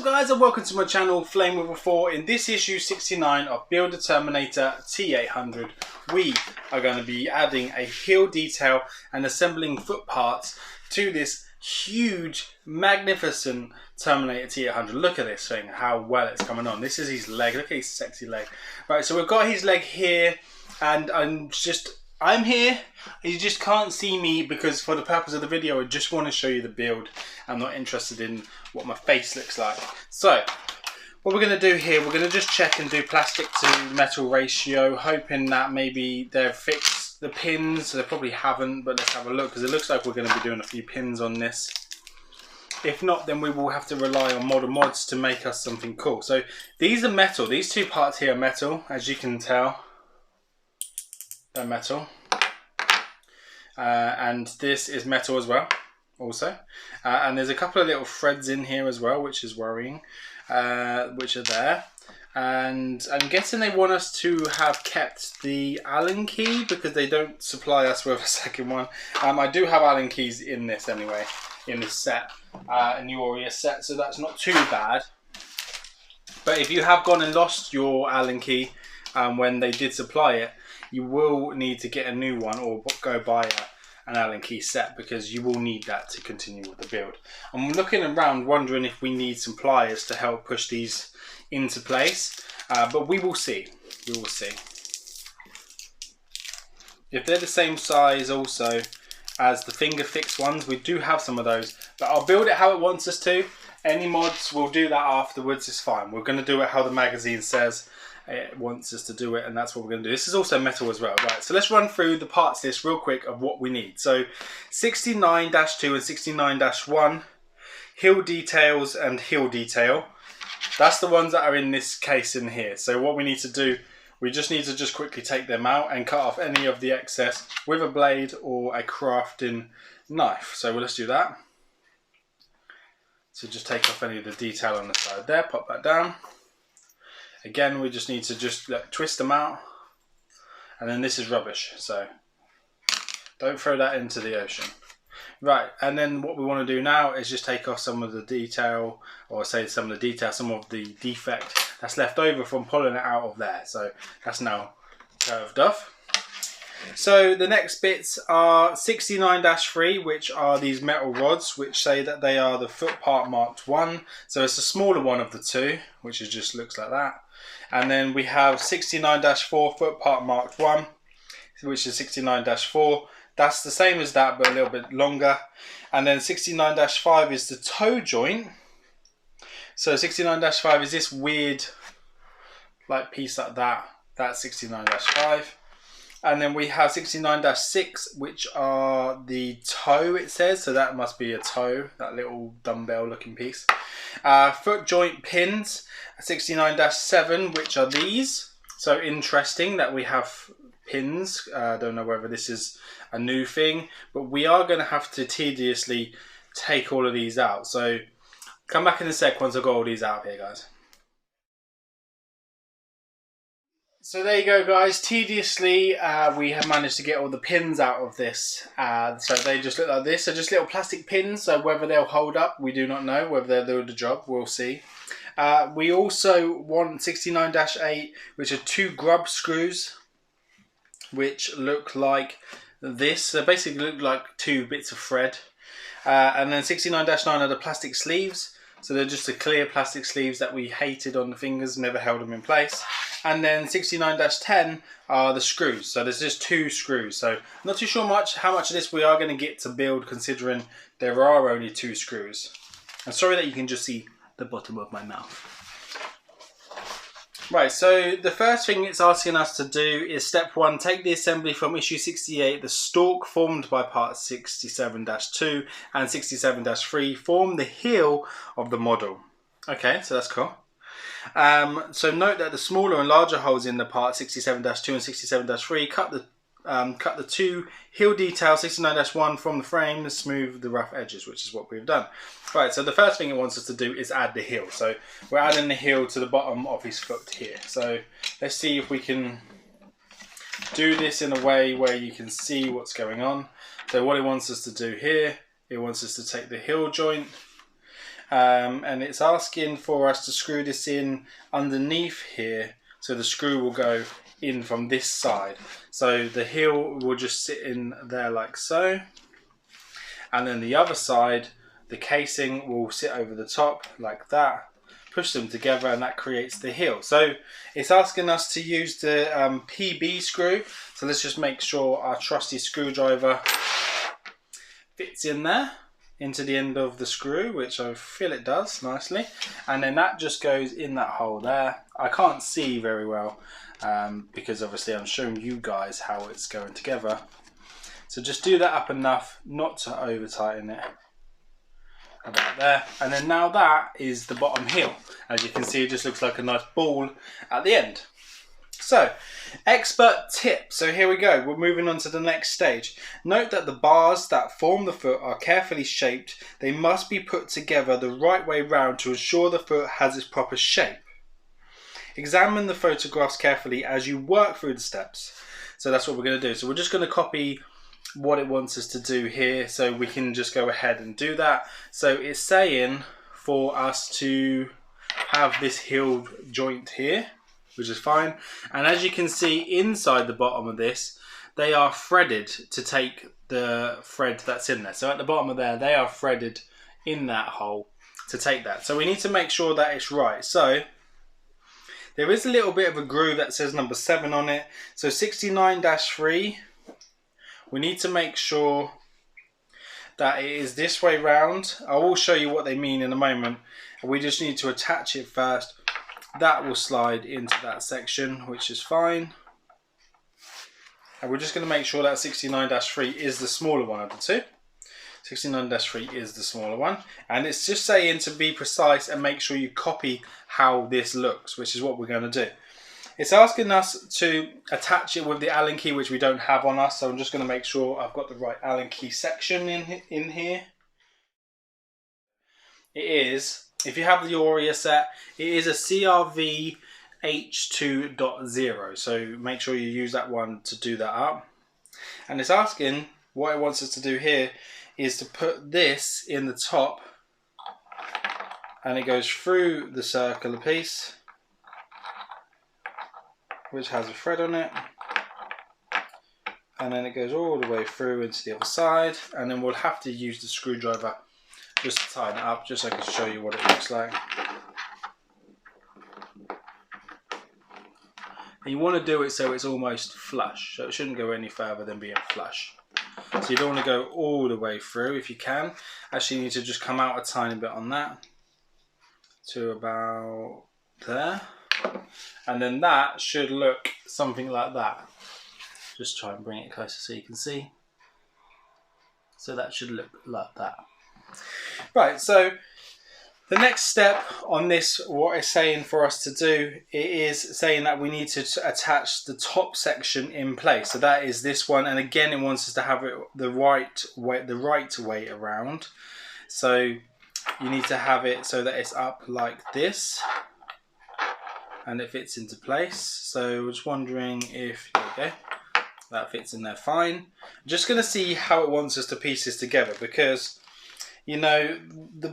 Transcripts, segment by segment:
up guys, and welcome to my channel Flame with a 4. In this issue 69 of Build a Terminator T-800, we are going to be adding a heel detail and assembling foot parts to this huge, magnificent Terminator T-800. Look at this thing, how well it's coming on. This is his leg, look at his sexy leg. Right, so we've got his leg here, and I'm here. You just can't see me because for the purpose of the video I just want to show you the build. I'm not interested in what my face looks like. So what we're going to do here, we're going to just check and do plastic to metal ratio, hoping that maybe they've fixed the pins. They probably haven't, but let's have a look because it looks like we're going to be doing a few pins on this. If not, then we will have to rely on model mods to make us something cool. So these are metal. These two parts here are metal, as you can tell. They're metal. And this is metal as well, also. And there's a couple of little threads in here as well, which is worrying, which are there. And I'm guessing they want us to have kept the Allen key because they don't supply us with a second one. I do have Allen keys in this anyway, in this set, a New Warrior set, so that's not too bad. But if you have gone and lost your Allen key when they did supply it, you will need to get a new one or go buy an Allen key set because you will need that to continue with the build. I'm looking around wondering if we need some pliers to help push these into place, but we will see. We will see. If they're the same size also as the finger fixed ones, we do have some of those, but I'll build it how it wants us to. Any mods, we'll do that afterwards, it's fine. We're going to do it how the magazine says it wants us to do it, and that's what we're going to do. This is also metal as well. Right, so let's run through the parts list real quick of what we need. So 69-2 and 69-1, heel details and heel detail. That's the ones that are in this case in here. So what we need to do, we just need to quickly take them out and cut off any of the excess with a blade or a crafting knife. So let's do that. So just take off any of the detail on the side there, pop that down. Again, we just need to twist them out, and then this is rubbish, so don't throw that into the ocean. Right, and then what we want to do now is just take off some of the detail, or say some of the defect that's left over from pulling it out of there. So that's now curved off. So the next bits are 69-3, which are these metal rods, which say that they are the foot part marked 1. So it's the smaller one of the two, which just looks like that. And then we have 69-4 foot part marked 1, which is 69-4. That's the same as that, but a little bit longer. And then 69-5 is the toe joint. So 69-5 is this weird like piece like that. That's 69-5. And then we have 69-6, which are the toe, it says. So that must be a toe, that little dumbbell looking piece. Foot joint pins, 69-7, which are these. So interesting that we have pins. I don't know whether this is a new thing, but we are going to have to tediously take all of these out. So come back in a sec once I've got all these out here, guys. So there you go, guys. Tediously, we have managed to get all the pins out of this. So they just look like this. They're just little plastic pins. So whether they'll hold up, we do not know. Whether they'll do the job, we'll see. We also want 69-8, which are 2 grub screws, which look like this. They basically look like 2 bits of thread. And then 69-9 are the plastic sleeves. So they're just the clear plastic sleeves that we hated on the fingers, never held them in place. And then 69-10 are the screws. So there's just 2 screws. So I'm not too sure how much of this we are going to get to build, considering there are only 2 screws. I'm sorry that you can just see the bottom of my mouth. Right, so the first thing it's asking us to do is step 1, take the assembly from issue 68, the stalk formed by parts 67-2 and 67-3 form the heel of the model. Okay, so that's cool. So note that the smaller and larger holes in the part 67-2 and 67-3 cut the 2 heel detail 69-1 from the frame to smooth the rough edges, which is what we've done. Right, so the first thing it wants us to do is add the heel. So we're adding the heel to the bottom of his foot here. So let's see if we can do this in a way where you can see what's going on. So what it wants us to do here, it wants us to take the heel joint and it's asking for us to screw this in underneath here, so the screw will go in from this side. So the heel will just sit in there like so, and then the other side, the casing will sit over the top like that. Push them together and that creates the heel. So it's asking us to use the PB screw. So let's just make sure our trusty screwdriver fits in there into the end of the screw, which I feel it does nicely. And then that just goes in that hole there. I can't see very well because obviously I'm showing you guys how it's going together. So just do that up enough not to over tighten it. About there, and then now that is the bottom heel. As you can see, it just looks like a nice ball at the end. So, expert tip. So here we go, we're moving on to the next stage. Note that the bars that form the foot are carefully shaped. They must be put together the right way round to ensure the foot has its proper shape. Examine the photographs carefully as you work through the steps. So that's what we're going to do. So we're just going to copy what it wants us to do here, so we can just go ahead and do that. So it's saying for us to have this heel joint here, which is fine, and as you can see inside the bottom of this, they are threaded to take the thread that's in there. So at the bottom of there, they are threaded in that hole to take that. So we need to make sure that it's right. So there is a little bit of a groove that says number 7 on it. So 69-3, we need to make sure that it is this way round. I will show you what they mean in a moment. We just need to attach it first. That will slide into that section, which is fine. And we're just going to make sure that 69-3 is the smaller one of the two. 69-3 is the smaller one. And it's just saying to be precise and make sure you copy how this looks, which is what we're going to do. It's asking us to attach it with the Allen key, which we don't have on us. So I'm just going to make sure I've got the right Allen key section in here. It is, if you have the Aurea set, it is a CRV H2.0. So make sure you use that one to do that up. And it's asking, what it wants us to do here is to put this in the top, and it goes through the circular piece, which has a thread on it, and then it goes all the way through into the other side, and then we'll have to use the screwdriver just to tighten it up, just so I can show you what it looks like. And you want to do it so it's almost flush, so it shouldn't go any further than being flush. So you don't want to go all the way through. If you can, actually you need to just come out a tiny bit on that to about there. And then that should look something like that. Just try and bring it closer so you can see. So that should look like that. Right, so the next step on this, what it's saying for us to do, it is saying that we need to attach the top section in place. So that is this one, and again it wants us to have it the right way around. So you need to have it so that it's up like this, and it fits into place. So I was wondering if, there we go, that fits in there fine. I'm just going to see how it wants us to piece this together, because you know,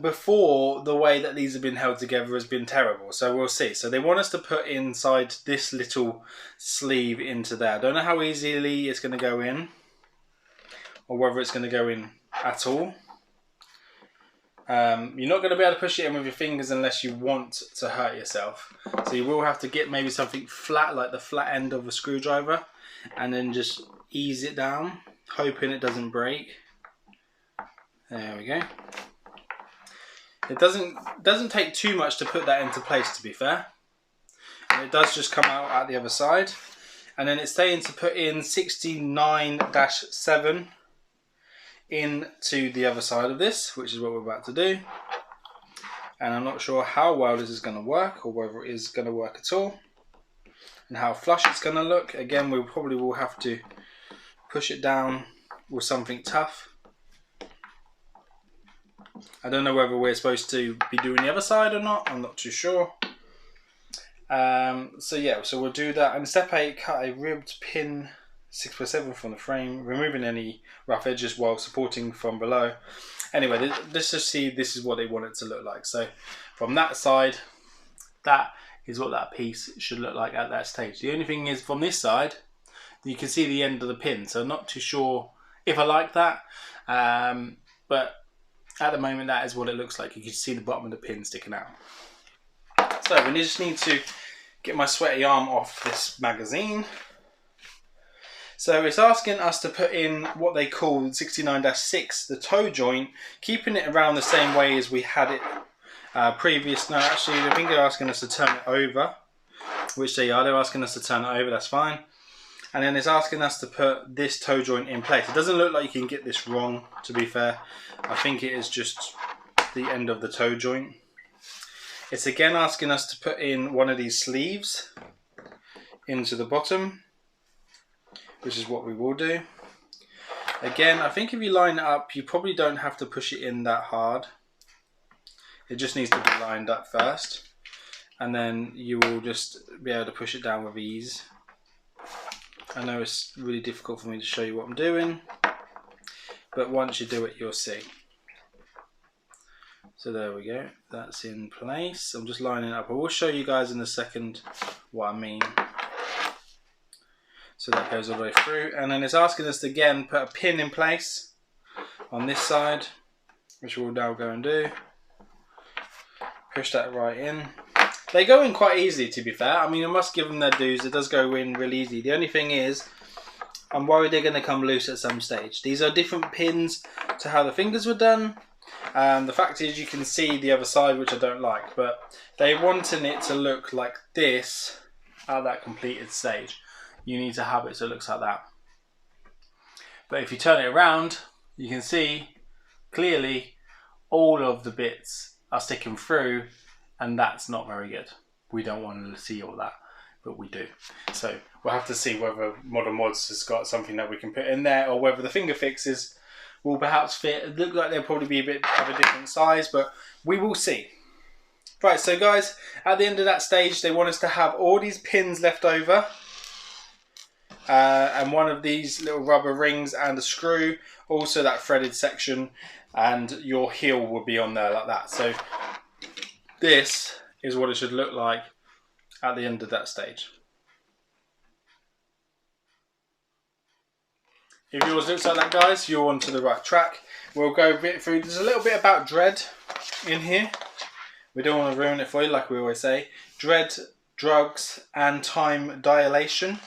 before, the way that these have been held together has been terrible. So we'll see. So they want us to put inside this little sleeve into there. I don't know how easily it's going to go in, or whether it's going to go in at all. You're not going to be able to push it in with your fingers unless you want to hurt yourself. So you will have to get maybe something flat, like the flat end of a screwdriver, and then just ease it down, hoping it doesn't break. There we go. It doesn't take too much to put that into place, to be fair. And it does just come out at the other side. And then it's saying to put in 69-7 into the other side of this, which is what we're about to do. And I'm not sure how well this is going to work, or whether it is going to work at all, and how flush it's going to look. Again, we probably will have to push it down with something tough. I don't know whether we're supposed to be doing the other side or not. I'm not too sure. So yeah, so we'll do that. And step 8, cut a ribbed pin 6x7 from the frame, removing any rough edges while supporting from below. Anyway, let's just see, this is what they want it to look like. So from that side, that is what that piece should look like at that stage. The only thing is, from this side, you can see the end of the pin, so I'm not too sure if I like that, but at the moment that is what it looks like. You can see the bottom of the pin sticking out. So we just need to get my sweaty arm off this magazine. So it's asking us to put in what they call 69-6, the toe joint, keeping it around the same way as we had it previous. No, actually, I think they're asking us to turn it over, which they are. They're asking us to turn it over, that's fine. And then it's asking us to put this toe joint in place. It doesn't look like you can get this wrong, to be fair. I think it is just the end of the toe joint. It's again asking us to put in one of these sleeves into the bottom, which is what we will do. Again, I think if you line it up, you probably don't have to push it in that hard. It just needs to be lined up first, and then you will just be able to push it down with ease. I know it's really difficult for me to show you what I'm doing, but once you do it, you'll see. So there we go, that's in place. I'm just lining it up. I will show you guys in a second what I mean. So that goes all the way through, and then it's asking us to again put a pin in place on this side, which we'll now go and do. Push that right in. They go in quite easily, to be fair. I mean, I must give them their dues. It does go in real easy. The only thing is, I'm worried they're going to come loose at some stage. These are different pins to how the fingers were done. The fact is, you can see the other side, which I don't like, but they wanting it to look like this at that completed stage. You need to have it so it looks like that. But if you turn it around, you can see clearly all of the bits are sticking through, and that's not very good. We don't want to see all that, but we do. So we'll have to see whether Modern Mods has got something that we can put in there, or whether the finger fixes will perhaps fit. It looks like they'll probably be a bit of a different size, but we will see. Right, so guys, at the end of that stage, they want us to have all these pins left over, and one of these little rubber rings and a screw, also that threaded section, and your heel will be on there like that. So this is what it should look like at the end of that stage. If yours looks like that, guys, you're onto the right track. We'll go a bit through. There's a little bit about dread in here. We don't want to ruin it for you, like we always say. Dread, drugs, and time dilation.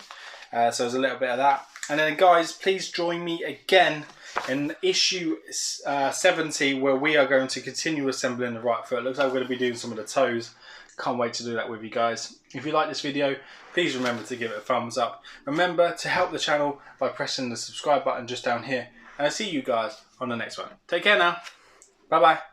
So there's a little bit of that. And then, guys, please join me again in issue 70, where we are going to continue assembling the right foot. It looks like we're going to be doing some of the toes. Can't wait to do that with you guys. If you like this video, please remember to give it a thumbs up. Remember to help the channel by pressing the subscribe button just down here. And I'll see you guys on the next one. Take care now. Bye bye.